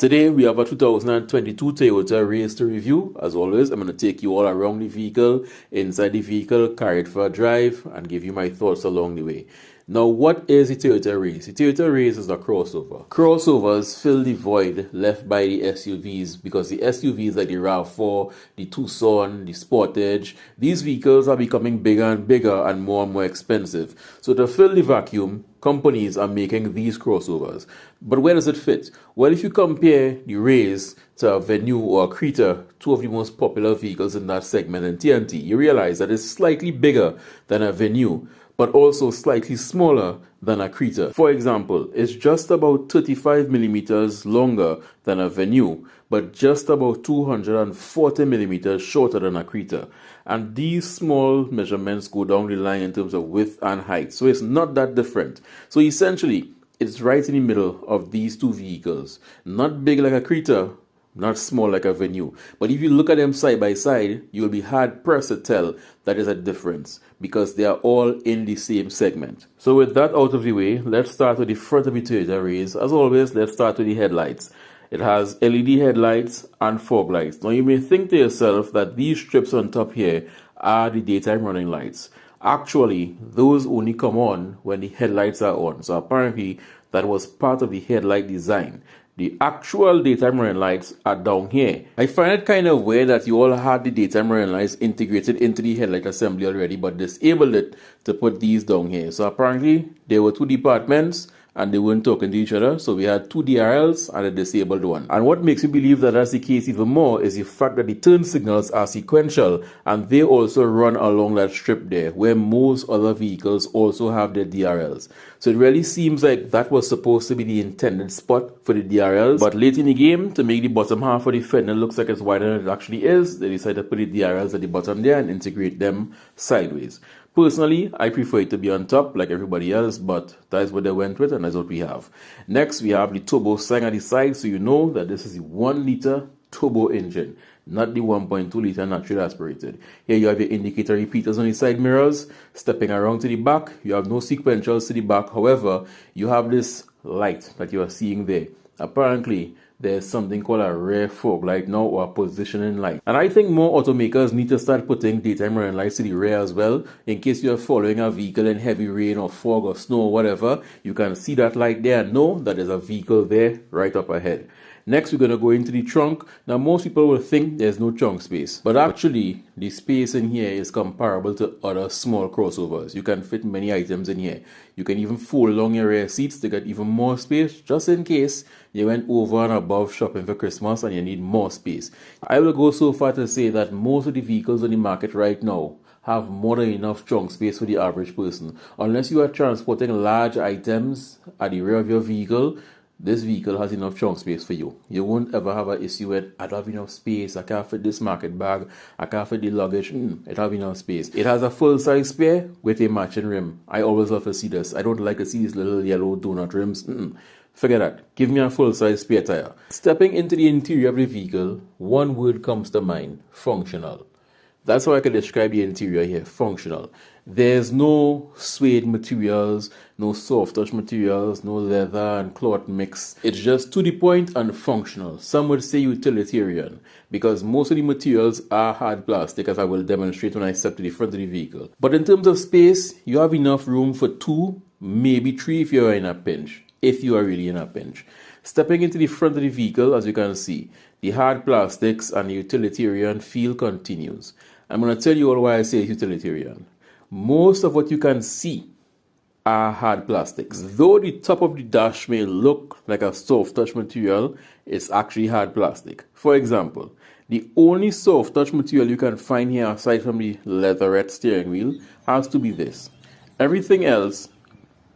Today we have a 2022 Toyota Raize to review. As always, I'm going to take you all around the vehicle, inside the vehicle, carry it for a drive, and give you my thoughts along the way. Now, what is the Toyota Raize? The Toyota Raize is a crossover. Crossovers fill the void left by the SUVs because the SUVs like the RAV4, the Tucson, the Sportage, these vehicles are becoming bigger and bigger and more expensive. So to fill the vacuum, companies are making these crossovers. But where does it fit? Well, if you compare the Raize to a Venue or a Creta, two of the most popular vehicles in that segment in TNT, you realize that it's slightly bigger than a Venue, but also slightly smaller than a Creta. For example, it's just about 35 millimeters longer than a Venue, but just about 240 millimeters shorter than a Creta. And these small measurements go down the line in terms of width and height, so it's not that different. So essentially, it's right in the middle of these two vehicles. Not big like a Creta, not small like a Venue. But if you look at them side by side, you'll be hard pressed to tell that there's a difference because they are all in the same segment. So with that out of the way, let's start with the front of the Toyota Raize. As always, let's start with the headlights. It has LED headlights and fog lights. Now you may think to yourself that these strips on top here are the daytime running lights. Actually, those only come on when the headlights are on. So apparently that was part of the headlight design. The actual daytime running lights are down here. I find it kind of weird that you all had the daytime running lights integrated into the headlight assembly already, but disabled it to put these down here. So apparently there were two departments and they weren't talking to each other, so we had two DRLs and a disabled one. And what makes me believe that that's the case even more is the fact that the turn signals are sequential and they also run along that strip there, where most other vehicles also have their DRLs. So it really seems like that was supposed to be the intended spot for the DRLs, but late in the game, to make the bottom half of the fender look like it's wider than it actually is, they decided to put the DRLs at the bottom there and integrate them sideways. Personally, I prefer it to be on top like everybody else, but that's what they went with and that's what we have. Next, we have the turbo sign at the side, so you know that this is the 1 liter turbo engine, not the 1.2 liter naturally aspirated. Here you have your indicator repeaters on the side mirrors. Stepping around to the back, you have no sequentials to the back. However, you have this light that you are seeing there. Apparently, there's something called a rear fog light now, or a positioning light. And I think more automakers need to start putting daytime running lights to the rear as well. In case you're following a vehicle in heavy rain or fog or snow or whatever, you can see that light there and know that there's a vehicle there right up ahead. Next, we're going to go into the trunk. Now, most people will think there's no trunk space, but actually, the space in here is comparable to other small crossovers. You can fit many items in here. You can even fold along your rear seats to get even more space, just in case you went over and above shopping for Christmas and you need more space. I will go so far to say that most of the vehicles on the market right now have more than enough trunk space for the average person. Unless you are transporting large items at the rear of your vehicle, this vehicle has enough trunk space for you. You won't ever have an issue with, I don't have enough space, I can't fit this market bag, I can't fit the luggage. It has enough space. It has a full-size spare with a matching rim. I always love to see this. I don't like to see these little yellow donut rims. Forget that. Give me a full-size spare tire. Stepping into the interior of the vehicle, one word comes to mind: functional. That's how I can describe the interior here: functional. There's no suede materials, no soft touch materials, no leather and cloth mix. It's just to the point and functional. Some would say utilitarian, because most of the materials are hard plastic, as I will demonstrate when I step to the front of the vehicle. But in terms of space, you have enough room for 2, maybe 3 if you are in a pinch, if you are really in a pinch. Stepping into the front of the vehicle, as you can see, the hard plastics and the utilitarian feel continues. I'm going to tell you all why I say utilitarian. Most of what you can see are hard plastics. Though the top of the dash may look like a soft touch material, it's actually hard plastic. For example, the only soft touch material you can find here aside from the leatherette steering wheel has to be this. Everything else,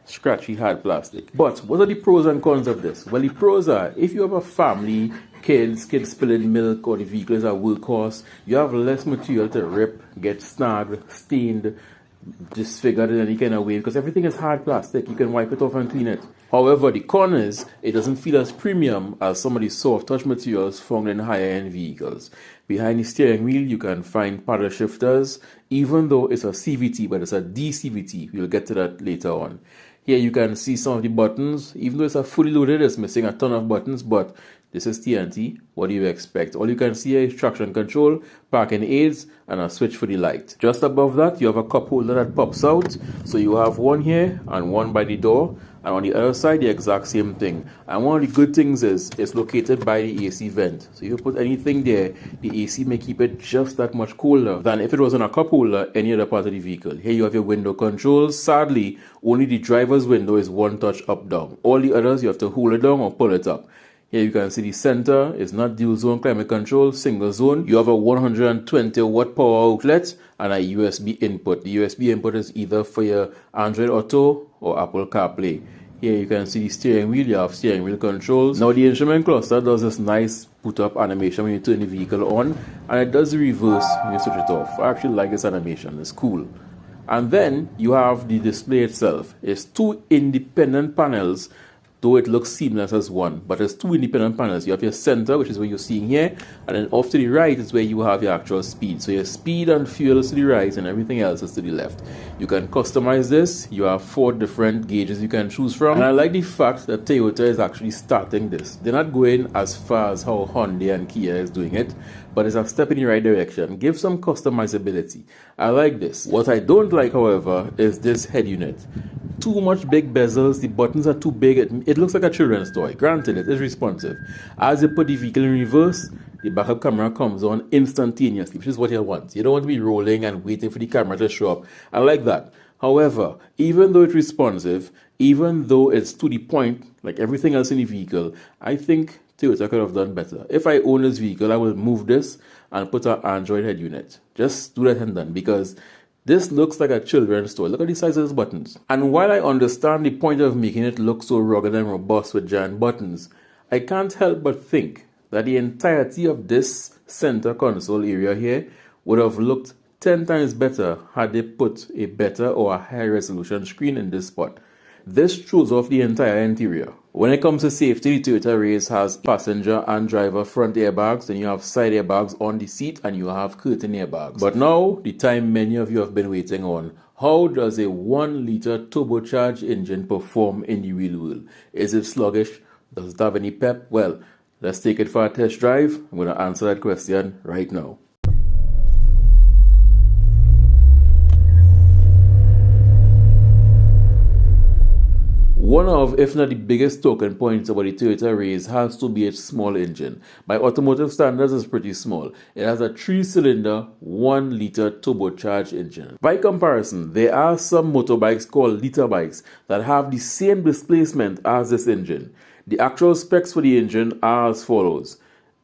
scratchy hard plastic. But what are the pros and cons of this? Well, the pros are, if you have a family, kids spilling milk, or the vehicle is a workhorse, you have less material to rip, get snagged, stained, disfigured in any kind of way, because everything is hard plastic. You can wipe it off and clean it. However, the con is it doesn't feel as premium as some of the soft touch materials found in higher end vehicles. Behind the steering wheel you can find paddle shifters, even though it's a CVT, but it's a DCVT. We'll get to that later on. Here you can see some of the buttons. Even though it's a fully loaded, it's missing a ton of buttons, but This is TNT. What do you expect? All you can see here is traction control, parking aids, and a switch for the light. Just above that, you have a cup holder that pops out. So you have one here and one by the door. And on the other side, the exact same thing. And one of the good things is it's located by the AC vent. So if you put anything there, the AC may keep it just that much colder than if it was on a cup holder any other part of the vehicle. Here you have your window controls. Sadly, only the driver's window is one touch up down. All the others, you have to hold it down or pull it up. Here you can see the center is not dual zone climate control, single zone. You have a 120 watt power outlet and a USB input. The USB input is either for your Android Auto or Apple CarPlay. Here you can see the steering wheel. You have steering wheel controls. Now the instrument cluster does this nice boot up animation when you turn the vehicle on, and it does the reverse when you switch it off. I actually like this animation. It's cool. And then you have the display itself. It's two independent panels, though it looks seamless as one, but it's two independent panels. You have your center, which is what you're seeing here, and then off to the right is where you have your actual speed. So your speed and fuel is to the right and everything else is to the left. You can customize this. You have 4 different gauges you can choose from. And I like the fact that Toyota is actually starting this. They're not going as far as how Hyundai and Kia is doing it, but it's a step in the right direction. Give some customizability. I like this. What I don't like, however, is this head unit. Too much big bezels, the buttons are too big, it looks like a children's toy. Granted, it is responsive. As you put the vehicle in reverse, the backup camera comes on instantaneously, which is what you want. You don't want to be rolling and waiting for the camera to show up. I like that. However, even though it's responsive, even though it's to the point, like everything else in the vehicle, I think Toyota could have done better. If I own this vehicle, I will move this and put an Android head unit. Just do that and done, because this looks like a children's toy. Look at the size of these buttons. And while I understand the point of making it look so rugged and robust with giant buttons, I can't help but think that the entirety of this center console area here would have looked 10 times better had they put a better or a higher resolution screen in this spot. This shows off the entire interior. When it comes to safety, the Toyota Raize has passenger and driver front airbags, then you have side airbags on the seat, and you have curtain airbags. But now, the time many of you have been waiting on. How does a 1-liter turbocharged engine perform in the real world? Is it sluggish? Does it have any pep? Well, let's take it for a test drive. I'm going to answer that question right now. One of, if not the biggest talking points about the Toyota Raize has to be its small engine. By automotive standards, it's pretty small. It has a 3-cylinder, 1-liter turbocharged engine. By comparison, there are some motorbikes called liter bikes that have the same displacement as this engine. The actual specs for the engine are as follows.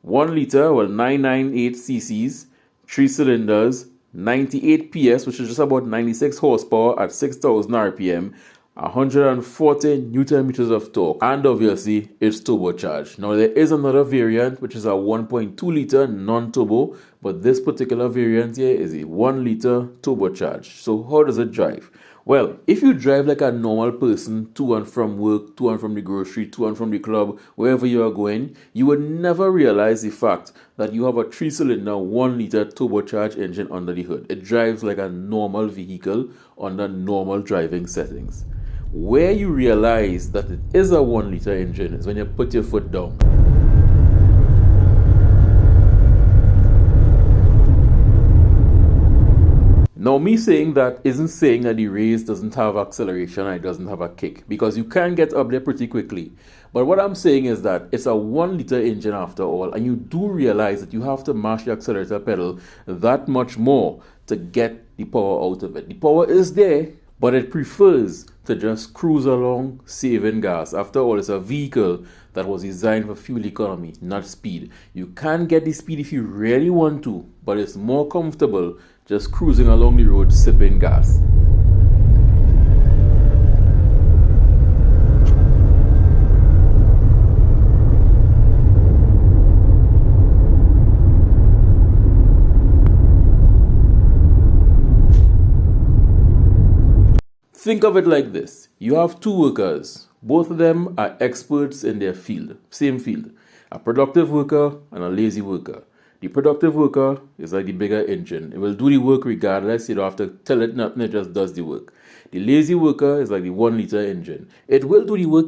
1 liter, well, 998 cc's, 3 cylinders, 98 PS, which is just about 96 horsepower at 6,000 RPM, 140 Newton meters of torque, and obviously it's turbocharged. Now there is another variant which is a 1.2 liter non-turbo, but this particular variant here is a 1 liter turbocharged. So how does it drive? Well, if you drive like a normal person to and from work, to and from the grocery, to and from the club, wherever you are going, you would never realize the fact that you have a 3-cylinder, 1 liter turbocharged engine under the hood. It drives like a normal vehicle under normal driving settings. Where you realize that it is a 1 liter engine is when you put your foot down. Now, me saying that isn't saying that the Raize doesn't have acceleration and it doesn't have a kick, because you can get up there pretty quickly. But what I'm saying is that it's a 1 liter engine after all, and you do realize that you have to mash the accelerator pedal that much more to get the power out of it. The power is there, but it prefers to just cruise along saving gas. After all, it's a vehicle that was designed for fuel economy, not speed. You can get the speed if you really want to, but it's more comfortable just cruising along the road sipping gas. Think of it like this. You have 2 workers. Both of them are experts in their field, same field. A productive worker and a lazy worker. The productive worker is like the bigger engine. It will do the work regardless. You don't have to tell it nothing, it just does the work. The lazy worker is like the 1 liter engine. It will do the work,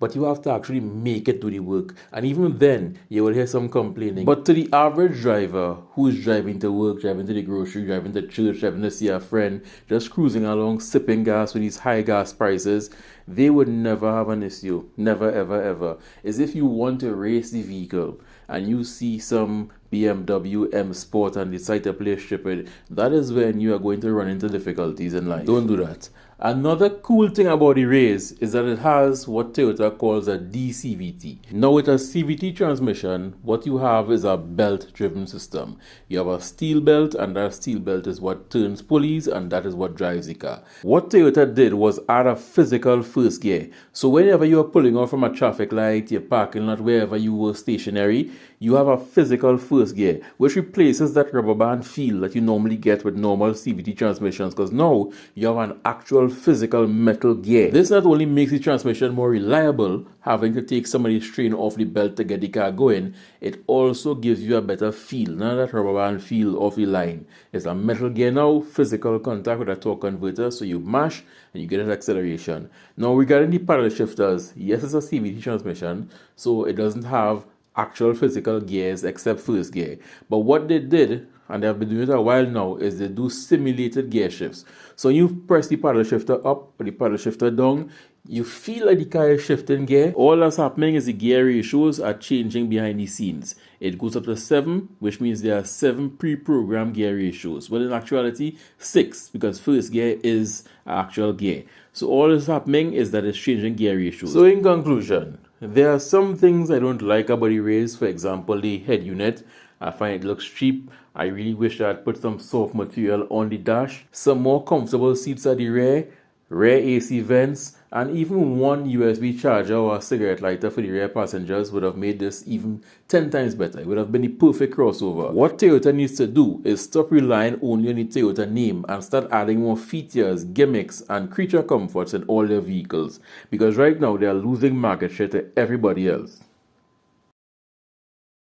but you have to actually make it do the work. And even then, you will hear some complaining. But to the average driver who is driving to work, driving to the grocery, driving to church, driving to see a friend, just cruising along, sipping gas with these high gas prices, they would never have an issue. Never, ever, ever. As if you want to race the vehicle and you see some BMW M Sport and decide to play stupid, that is when you are going to run into difficulties in life. Don't do that. Another cool thing about the Raize is that it has what Toyota calls a DCVT. Now with a CVT transmission, what you have is a belt-driven system. You have a steel belt, and that steel belt is what turns pulleys, and that is what drives the car. What Toyota did was add a physical first gear. So whenever you are pulling off from a traffic light, your parking lot, wherever you were stationary, you have a physical first gear, which replaces that rubber band feel that you normally get with normal CVT transmissions, because now you have an actual physical metal gear. This not only makes the transmission more reliable, having to take some of the strain off the belt to get the car going, it also gives you a better feel, none of that rubber band feel off the line. It's a metal gear now, physical contact with a torque converter, so you mash and you get an acceleration. Now regarding the paddle shifters, yes, it's a CVT transmission, so it doesn't have actual physical gears except first gear. But what they did, and they have been doing it a while now, is they do simulated gear shifts. So you press the paddle shifter up or the paddle shifter down, you feel like the car is shifting gear. All that's happening is the gear ratios are changing behind the scenes. It goes up to 7, which means there are 7 pre-programmed gear ratios. Well, in actuality, 6, because first gear is actual gear. So all that's happening is that it's changing gear ratios. So in conclusion, there are some things I don't like about the Raize. For example, the head unit. I find it looks cheap. I really wish I'd put some soft material on the dash. Some more comfortable seats at the rear AC vents, and even one USB charger or a cigarette lighter for the rear passengers would have made this even 10 times better. It would have been the perfect crossover. What Toyota needs to do is stop relying only on the Toyota name and start adding more features, gimmicks, and creature comforts in all their vehicles. Because right now they are losing market share to everybody else.